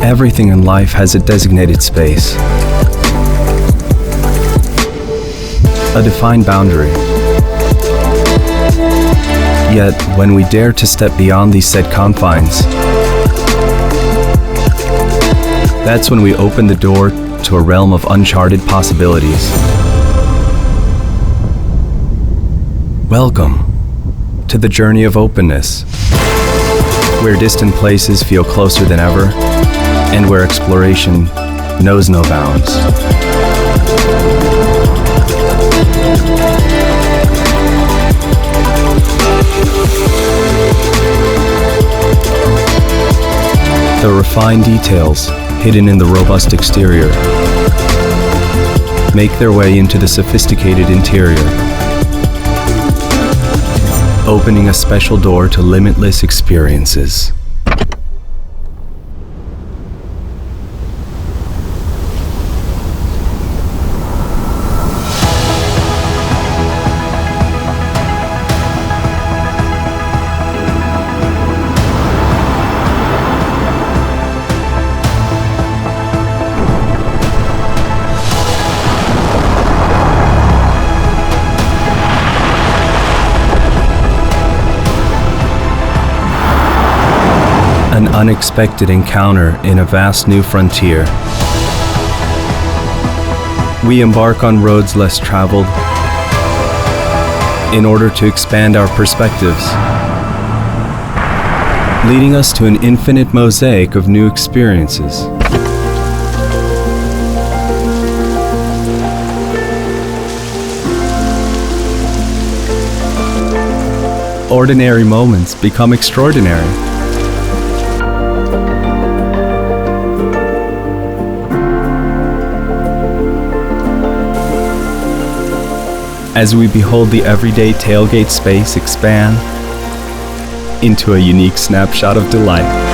Everything in life has a designated space, a defined boundary. Yet, when we dare to step beyond these set confines, that's when we open the door to a realm of uncharted possibilities. Welcome to the journey of openness, where distant places feel closer than ever, and where exploration knows no bounds. The refined details hidden in the robust exterior make their way into the sophisticated interior, opening a special door to limitless experiences. An unexpected encounter in a vast new frontier. We embark on roads less traveled in order to expand our perspectives, leading us to an infinite mosaic of new experiences. Ordinary moments become extraordinary. As we behold the everyday tailgate space expand into a unique snapshot of delight.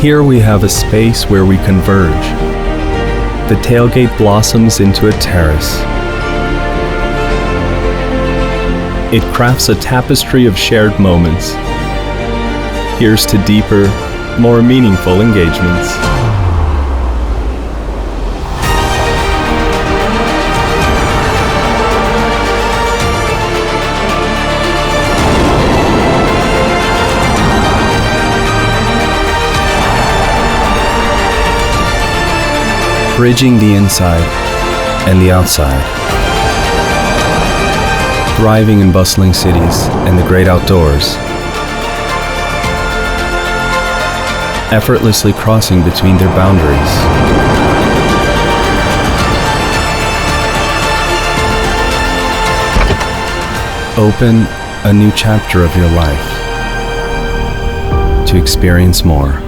Here we have a space where we converge. The tailgate blossoms into a terrace. It crafts a tapestry of shared moments. Here's to deeper, more meaningful engagements. Bridging the inside and the outside. Thriving in bustling cities and the great outdoors. Effortlessly crossing between their boundaries. Open a new chapter of your life to experience more.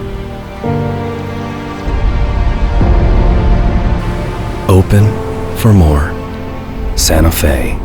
Open for more. Santa Fe.